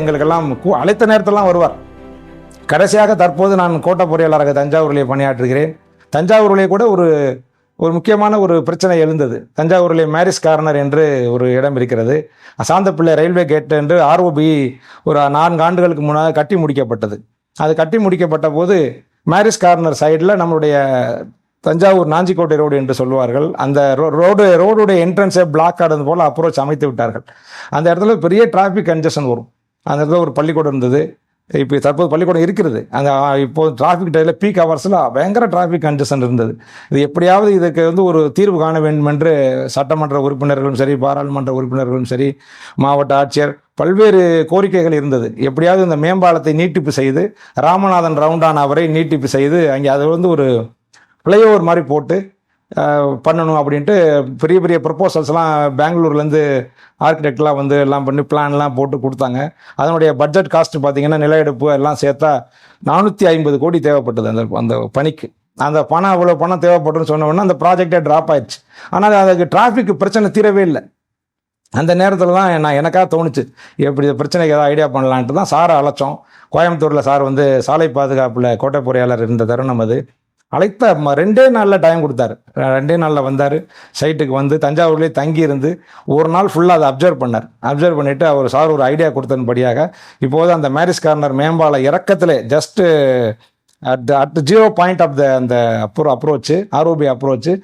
எங்களுக்கெல்லாம் அழைத்த நேரத்திலாம் வருவார். கடைசியாக தற்போது நான் கோட்ட பொறியாளராக தஞ்சாவூரிலே பணியாற்றுகிறேன். தஞ்சாவூரிலே கூட ஒரு முக்கியமான ஒரு பிரச்சனை எழுந்தது. தஞ்சாவூரிலே மேரிஸ் கார்னர் என்று ஒரு இடம் இருக்கிறது. சாந்தப்பிள்ளை ரயில்வே கேட் என்று ஆர்ஓபி ஒரு 4 ஆண்டுகளுக்கு முன்னால் கட்டி முடிக்கப்பட்டது. அது கட்டி முடிக்கப்பட்ட போது மேரிஸ் கார்னர் சைடில் நம்மளுடைய தஞ்சாவூர் நாஞ்சிக்கோட்டை ரோடு என்று சொல்லுவார்கள், அந்த ரோடுடைய என்ட்ரன்ஸை பிளாக் ஆனது போல் அப்ரோச் அமைத்து விட்டார்கள். அந்த இடத்துல பெரிய டிராஃபிக் கன்ஜெஷன் வரும். அந்த இடத்துல ஒரு பள்ளிக்கூடம் இருந்தது. இப்போ தற்போது பள்ளிக்கூடம் இருக்கிறது. அந்த இப்போது டிராஃபிக் டைமில் பீக் ஹவர்ஸில் பயங்கர டிராஃபிக் கன்ஜெஷன் இருந்தது. இது எப்படியாவது இதுக்கு ஒரு தீர்வு காண வேண்டும் என்று சட்டமன்ற உறுப்பினர்களும் சரி, பாராளுமன்ற உறுப்பினர்களும் சரி, மாவட்ட ஆட்சியர் பல்வேறு கோரிக்கைகள் இருந்தது. எப்படியாவது இந்த மேம்பாலத்தை நீட்டிப்பு செய்து ராமநாதன் ரவுண்டான அவரை நீட்டிப்பு செய்து அங்கே அது ஒரு ஃப்ளைஓவர் மாதிரி போட்டு பண்ணணும் அப்படின்ட்டு பெரிய பெரிய ப்ரப்போசல்ஸ்லாம் பெங்களூர்லேருந்து ஆர்கிடெக்ட்லாம் எல்லாம் பண்ணி பிளான்லாம் போட்டு கொடுத்தாங்க. அதனுடைய பட்ஜெட் காஸ்ட் பார்த்திங்கன்னா நில எடுப்பு எல்லாம் சேர்த்தா 450 கோடி தேவைப்பட்டது அந்த பணிக்கு. அந்த அவ்வளோ பணம் தேவைப்பட்டுன்னு சொன்ன உடனே அந்த ப்ராஜெக்டே ட்ராப் ஆயிடுச்சு. ஆனால் அதுக்கு டிராஃபிக் பிரச்சனை தீரவே இல்லை. அந்த நேரத்தில் தான் எனக்காக தோணுச்சு, எப்படி பிரச்சனைக்கு ஏதாவது ஐடியா பண்ணலான்ட்டு தான் சாரை அழைச்சோம். கோயம்புத்தூரில் சார் சாலை பாதுகாப்பில் கோட்டை பொறியாளர் இருந்த தருணம் அது. அழைத்த 2 நாளில் டைம் கொடுத்தாரு. 2 நாளில் வந்தார். சைட்டுக்கு வந்து தஞ்சாவூர்லேயே தங்கி இருந்து ஒரு நாள் ஃபுல்லாக அதை அப்சர்வ் பண்ணிவிட்டு அவர் சார் ஒரு ஐடியா கொடுத்தன்படியாக இப்போது அந்த மேரிஸ் கார்னர் மேம்பால இறக்கத்தில் ஜஸ்ட்டு அட் 0 பாயிண்ட் ஆஃப் அந்த approach ROB approach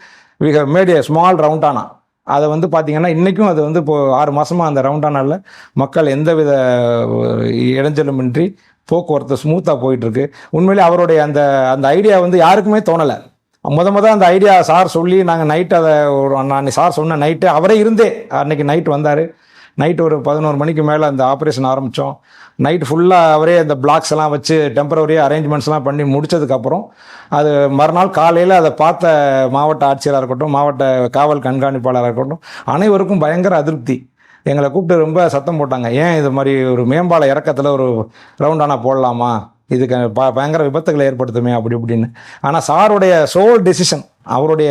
we have made a small ரவுண்டானா. அதை பார்த்தீங்கன்னா இன்றைக்கும் அது இப்போ 6 மாதமாக அந்த ரவுண்டானால மக்கள் எந்தவித இடைஞ்சலுமின்றி போக்குவரத்து ஸ்மூத்தாக போயிட்டுருக்கு. உண்மையிலே அவருடைய அந்த ஐடியா யாருக்குமே தோணலை. அந்த ஐடியா சார் சொல்லி நாங்கள் நைட்டு நான் சார் சொன்ன நைட்டு அவரே அன்றைக்கி நைட்டு வந்தார். நைட்டு ஒரு 11 மணிக்கு மேலே அந்த ஆப்ரேஷன் ஆரம்பித்தோம். நைட் ஃபுல்லாக அவரே அந்த பிளாக்ஸ் எல்லாம் வச்சு டெம்பரவரியாக அரேஞ்ச்மெண்ட்ஸ்லாம் பண்ணி முடித்ததுக்கப்புறம் அது மறுநாள் காலையில் அதை பார்த்த மாவட்ட ஆட்சியராக இருக்கட்டும், மாவட்ட காவல் கண்காணிப்பாளராக இருக்கட்டும், அனைவருக்கும் பயங்கர அதிருப்தி. எங்களை கூப்பிட்டு ரொம்ப சத்தம் போட்டாங்க, ஏன் இது மாதிரி ஒரு மேம்பால இறக்கத்தில் ஒரு ரவுண்டானா போடலாமா, இதுக்கு பயங்கர விபத்துகளை ஏற்படுத்துமே அப்படி இப்படின்னு. ஆனால் சாருடைய சோல் டெசிஷன், அவருடைய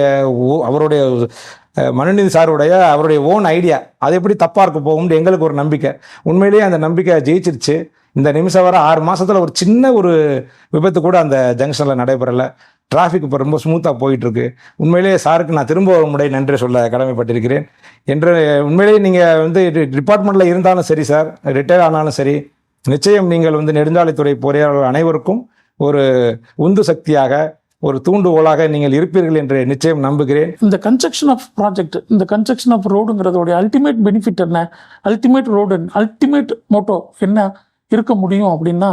மனுநீதி சாருடைய அவருடைய ஓன் ஐடியா, அது எப்படி தப்பாக இருக்க போகும்னு எங்களுக்கு ஒரு நம்பிக்கை. உண்மையிலேயே அந்த நம்பிக்கை ஜெயிச்சிருச்சு. இந்த நிமிஷம் வர 6 மாதத்தில் ஒரு சின்ன ஒரு விபத்து கூட அந்த ஜங்ஷனில் நடைபெறலை. டிராஃபிக் இப்போ ரொம்ப ஸ்மூத்தாக போயிட்டுருக்கு. உண்மையிலேயே சாருக்கு நான் திரும்ப ஒரு முறை நன்றி சொல்ல கடமைப்பட்டிருக்கிறேன். என்று உண்மையிலேயே நீங்கள் டிபார்ட்மெண்ட்டில் இருந்தாலும் சரி சார், ரிட்டையர் ஆனாலும் சரி, நிச்சயம் நீங்கள் நெடுஞ்சாலைத்துறை பொறியாளர்கள் அனைவருக்கும் ஒரு உந்து சக்தியாக, ஒரு தூண்டுகோலாக நீங்கள் இருப்பீர்கள் என்று நிச்சயம் நம்புகிறேன். இந்த கன்ஸ்ட்ரக்ஷன் ஆஃப் ப்ராஜெக்ட், இந்த கன்ஸ்ட்ரக்ஷன் ஆஃப் ரோடுங்கிறதோடைய அல்டிமேட் பெனிஃபிட் என்ன, அல்டிமேட் ரோடு அல்டிமேட் மோட்டோ என்ன இருக்க முடியும் அப்படின்னா,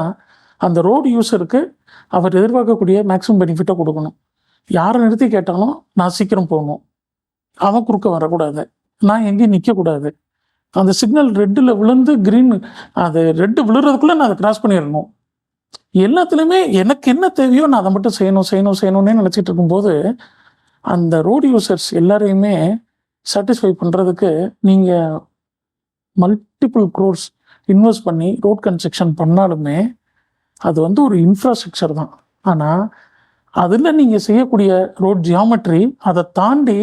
அந்த ரோடு யூஸருக்கு அவர் எதிர்பார்க்கக்கூடிய மேக்ஸிமம் பெனிஃபிட்டை கொடுக்கணும். யாரை நிறுத்தி கேட்டாலும் நான் சீக்கிரம் போகணும், அவன் குறுக்க வரக்கூடாது, நான் எங்கேயும் நிற்கக்கூடாது, அந்த சிக்னல் ரெட்டில் விழுந்து க்ரீன் அது ரெட்டு விழுறதுக்குள்ளே நான் அதை கிராஸ் பண்ணிடணும். எல்லாத்துலேயுமே எனக்கு என்ன தேவையோ நான் அதை மட்டும் செய்யணும்னே நினச்சிட்டு இருக்கும்போது அந்த ரோடு யூசர்ஸ் எல்லாரையுமே சாட்டிஸ்ஃபை பண்ணுறதுக்கு நீங்கள் மல்டிபிள் க்ரோர்ஸ் இன்வெஸ்ட் பண்ணி ரோட் கன்ஸ்ட்ரக்ஷன் பண்ணாலுமே அது ஒரு இன்ஃப்ராஸ்ட்ரக்சர் தான். ஆனால் அதில் நீங்கள் செய்யக்கூடிய ரோட் ஜியாமெட்ரி, அதை தாண்டி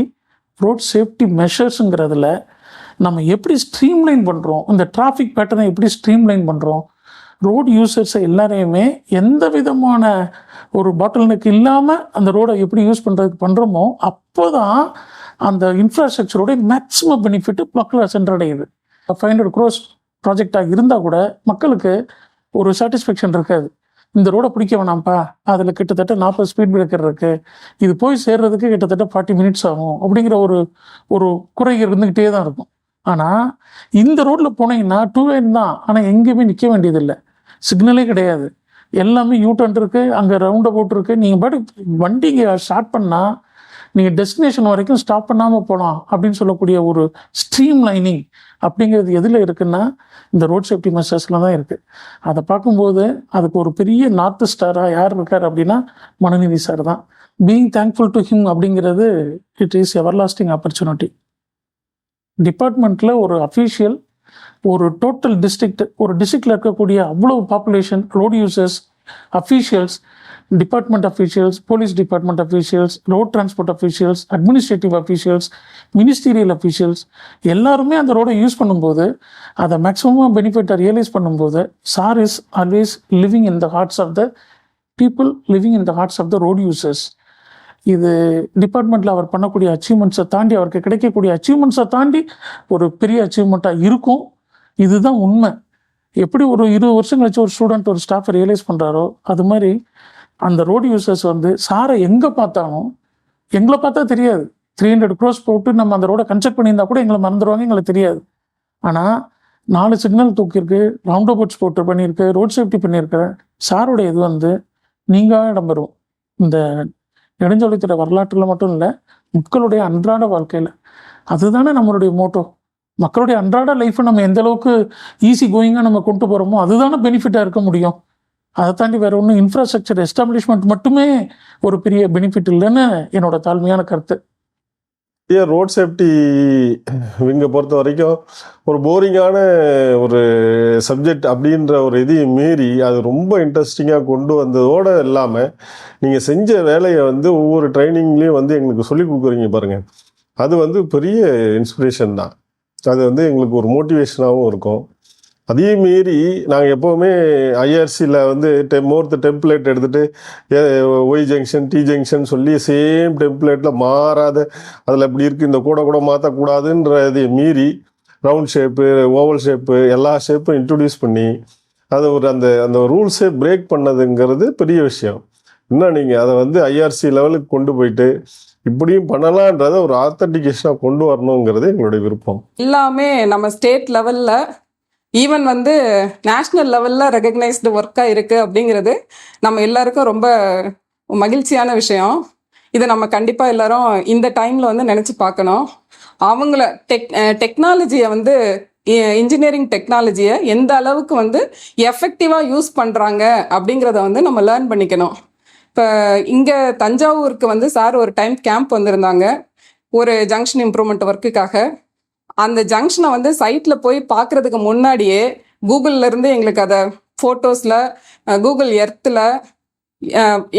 ரோட் சேஃப்டி மெஷர்ஸுங்கிறதுல நம்ம எப்படி ஸ்ட்ரீம்லைன் பண்ணுறோம், இந்த டிராஃபிக் பேட்டர்னை எப்படி ஸ்ட்ரீம்லைன் பண்ணுறோம், ரோடு யூசர்ஸை எல்லாரையுமே எந்த விதமான ஒரு பாட்டில்நெக் இல்லாமல் அந்த ரோடை எப்படி யூஸ் பண்ணுறோமோ அப்போ தான் அந்த இன்ஃப்ராஸ்ட்ரக்சரோடைய மேக்ஸிமம் பெனிஃபிட் மக்களை சென்றடையுது. 500 crores ப்ராஜெக்டாக இருந்தால் கூட மக்களுக்கு ஒரு சாட்டிஸ்ஃபேக்ஷன் இருக்காது. இந்த ரோடை பிடிக்க வேணாம்ப்பா, அதில் கிட்டத்தட்ட 40 ஸ்பீட் பிரேக்கர் இருக்குது, இது போய் சேர்றதுக்கு கிட்டத்தட்ட 40 minutes ஆகும் அப்படிங்கிற ஒரு குறை இருந்துக்கிட்டே தான் இருக்கும். ஆனால் இந்த ரோட்டில் போனீங்கன்னா 2 lane தான், ஆனால் எங்கேயுமே நிற்க வேண்டியதில்லை, சிக்னலே கிடையாது, எல்லாமே யூட்டர்ன் இருக்குது, அங்கே ரவுண்ட் அபவுட் இருக்குது. நீங்கள் பாட்டு வண்டிங்க ஸ்டார்ட் பண்ணால் நீங்கள் டெஸ்டினேஷன் வரைக்கும் ஸ்டாப் பண்ணாமல் போகலாம் அப்படின்னு சொல்லக்கூடிய ஒரு ஸ்ட்ரீம் லைனிங் அப்படிங்கிறது எதில் இருக்குன்னா இந்த ரோட் சேஃப்டி மெஷர்ஸில் தான் இருக்குது. அதை பார்க்கும்போது அதுக்கு ஒரு பெரிய நார்த் ஸ்டாராக யார் இருக்கார் அப்படின்னா மனுநீதி சார் தான். பீயிங் தேங்க்ஃபுல் டு ஹிம் அப்படிங்கிறது இட் இஸ் எவர்லாஸ்டிங் ஆப்பர்ச்சுனிட்டி. டிபார்ட்மெண்ட்டில் ஒரு அஃபீஷியல், ஒரு டோட்டல் டிஸ்ட்ரிக்டில் இருக்கக்கூடிய அவ்வளோ population, road users, officials, department officials, police department officials, road transport officials, administrative officials, ministerial officials எல்லாருமே அந்த ரோடை யூஸ் பண்ணும்போது அதை மேக்ஸிமம் பெனிஃபிட்டை ரியலைஸ் பண்ணும்போது sir is always living in the hearts of the people, living in the hearts of the road users. இது டிபார்ட்மெண்ட்டில் அவர் பண்ணக்கூடிய அச்சீவ்மெண்ட்ஸை தாண்டி, அவருக்கு கிடைக்கக்கூடிய அச்சீவ்மெண்ட்ஸை தாண்டி ஒரு பெரிய அச்சீவ்மெண்ட்டாக இருக்கும். இதுதான் உண்மை. எப்படி ஒரு 20 வருஷம் கழிச்சு ஒரு ஸ்டூடெண்ட் ஒரு ஸ்டாஃபை ரியலைஸ் பண்ணுறாரோ அது மாதிரி அந்த ரோடு யூசர்ஸ் வந்து சாரை எங்கே பார்த்தாலும், எங்களை பார்த்தா தெரியாது, 300 crores போட்டு நம்ம அந்த ரோடை கன்ஸ்ட்ரக்ட் பண்ணியிருந்தா கூட எங்களை மறந்துடுவாங்க, எங்களுக்கு தெரியாது. ஆனால் 4 சிக்னல் தூக்கியிருக்கு, ரவுண்ட் அபவுட்ஸ் போட்டு பண்ணியிருக்கு, ரோட் சேஃப்டி பண்ணியிருக்க சாரோடைய இது வந்து நீங்கள் இடம் பெறும். இந்த நெடுஞ்சாலைத்துறை வரலாற்றில் மட்டும் இல்லை, மக்களுடைய அன்றாட வாழ்க்கையில். அதுதானே நம்மளுடைய மோட்டோ. மக்களுடைய அன்றாட லைஃப்பை நம்ம எந்த அளவுக்கு ஈஸி கோயிங்காக நம்ம கொண்டு போகிறோமோ அதுதானே பெனிஃபிட்டாக இருக்க முடியும். அதை தாண்டி வேற ஒன்றும் இன்ஃப்ராஸ்ட்ரக்சர் எஸ்டாப்ளிஷ்மெண்ட் மட்டுமே ஒரு பெரிய பெனிஃபிட் இல்லைன்னு என்னோட தாழ்மையான கருத்து. ரோட் சேஃப்டி இங்கே பொறுத்த வரைக்கும் ஒரு போரிங்கான ஒரு சப்ஜெக்ட் அப்படின்ற ஒரு இதையும் மீறி அது ரொம்ப இன்ட்ரெஸ்டிங்காக கொண்டு வந்ததோடு இல்லாமல் நீங்கள் செஞ்ச வேலையை வந்து ஒவ்வொரு ட்ரைனிங்லேயும் வந்து எங்களுக்கு சொல்லிக் கொடுக்குறீங்க பாருங்கள், அது வந்து பெரிய இன்ஸ்பிரேஷன் தான். அது வந்து எங்களுக்கு ஒரு மோட்டிவேஷனாகவும் இருக்கும். அதே மீறி நாங்கள் எப்போவுமே ஐஆர்சியில் வந்து டெம்ப்ளேட் எடுத்துகிட்டு ஒய் ஜங்ஷன் டி ஜங்ஷன் சொல்லி சேம் டெம்ப்ளேட்டில் மாறாத அதில் இப்படி இருக்குது, இந்த கூட மாற்றக்கூடாதுன்றதை மீறி ரவுண்ட் ஷேப்பு, ஓவல் ஷேப்பு, எல்லா ஷேப்பும் இன்ட்ரடியூஸ் பண்ணி அது ஒரு அந்த ரூல்ஸே பிரேக் பண்ணதுங்கிறது பெரிய விஷயம். இன்னும் நீங்கள் அதை வந்து ஐஆர்சி லெவலுக்கு கொண்டு போயிட்டு இப்படியும் பண்ணலான்றதை ஒரு ஆத்தன்டிகேஷனாக கொண்டு வரணுங்கிறது எங்களுடைய விருப்பம். எல்லாமே நம்ம ஸ்டேட் லெவலில் ஈவன் வந்து நேஷ்னல் லெவலில் ரெகக்னைஸ்டு ஒர்க்காக இருக்குது அப்படிங்கிறது நம்ம எல்லாருக்கும் ரொம்ப மகிழ்ச்சியான விஷயம். இதை நம்ம கண்டிப்பாக எல்லாரும் இந்த டைமில் வந்து நினச்சி பார்க்கணும். அவங்கள டெக்னாலஜியை வந்து இன்ஜினியரிங் டெக்னாலஜியை எந்த அளவுக்கு வந்து எஃபெக்டிவாக யூஸ் பண்ணுறாங்க அப்படிங்கிறத வந்து நம்ம லேர்ன் பண்ணிக்கணும். இப்போ இங்கே தஞ்சாவூருக்கு வந்து சார் ஒரு டைம் கேம்ப் வந்திருந்தாங்க ஒரு ஜங்ஷன் இம்ப்ரூவ்மெண்ட் ஒர்க்குக்காக. அந்த ஜங்ஷனை வந்து சைட்டில் போய் பார்க்குறதுக்கு முன்னாடியே கூகுள்லேருந்து எங்களுக்கு அதை ஃபோட்டோஸில் கூகுள் எர்த்தில்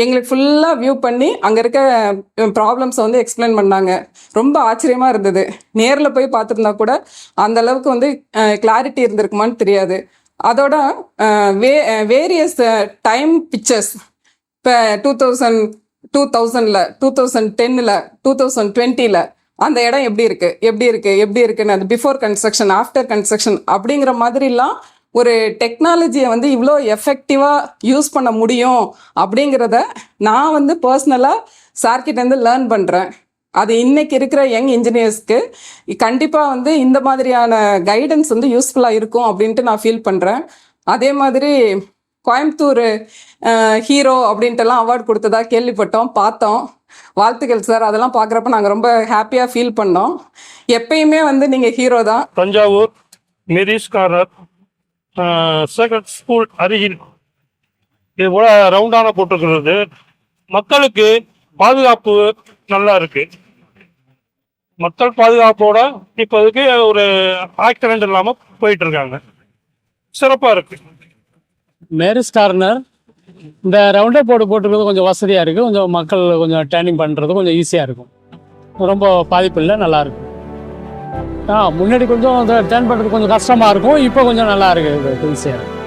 எங்களுக்கு ஃபுல்லாக வியூ பண்ணி அங்கே இருக்க ப்ராப்ளம்ஸை வந்து எக்ஸ்பிளைன் பண்ணாங்க. ரொம்ப ஆச்சரியமாக இருந்தது. நேரில் போய் பார்த்துருந்தா கூட அந்த அளவுக்கு வந்து கிளாரிட்டி இருந்திருக்குமான்னு தெரியாது. அதோட வேரியஸ் டைம் பிக்சர்ஸ் இப்போ 2000 2010 2020 அந்த இடம் எப்படி இருக்குன்னு அது பிஃபோர் கன்ஸ்ட்ரக்ஷன் ஆஃப்டர் கன்ஸ்ட்ரக்ஷன் அப்படிங்கிற மாதிரிலாம் ஒரு டெக்னாலஜியை வந்து இவ்வளோ எஃபெக்டிவாக யூஸ் பண்ண முடியும் அப்படிங்கிறத நான் வந்து பர்சனலாக சார்கிட்டேருந்து லேர்ன் பண்ணுறேன். அது இன்னைக்கு இருக்கிற யங் இன்ஜினியர்ஸ்க்கு கண்டிப்பாக வந்து இந்த மாதிரியான கைடன்ஸ் வந்து யூஸ்ஃபுல்லாக இருக்கும் அப்படின்ட்டு நான் ஃபீல் பண்ணுறேன். அதே மாதிரி கோயம்புத்தூர் ஹீரோ அப்படின்ட்டுலாம் அவார்டு கொடுத்ததா கேள்விப்பட்டோம், பார்த்தோம். வாழ்த்துக்கள் சார். அதெல்லாம் பார்க்குறப்ப நாங்கள் ரொம்ப ஹாப்பியாக ஃபீல் பண்ணோம். எப்பயுமே வந்து நீங்கள் ஹீரோ தான். Thanjavur Maris corner second school அருகில் இது போல ரவுண்டான போட்டிருக்கிறது. மக்களுக்கு பாதுகாப்பு நல்லா இருக்கு. மக்கள் பாதுகாப்போட இப்போதைக்கு ஒரு ஆக்சிடென்ட் இல்லாமல் போயிட்டு இருக்காங்க. சிறப்பாக இருக்கு. மேரிஸ் கார்னர் இந்த ரவுண்டே போட்டுருக்கிறது கொஞ்சம் வசதியாக இருக்குது. கொஞ்சம் மக்கள் கொஞ்சம் டேர்னிங் பண்ணுறது கொஞ்சம் ஈஸியாக இருக்கும். ரொம்ப பாதிப்பு இல்லை, நல்லாயிருக்கும். முன்னாடி கொஞ்சம் டேர்ன் பண்ணுறது கொஞ்சம் கஷ்டமாக இருக்கும். இப்போ கொஞ்சம் நல்லா இருக்குது, ஈஸியாக இருக்குது.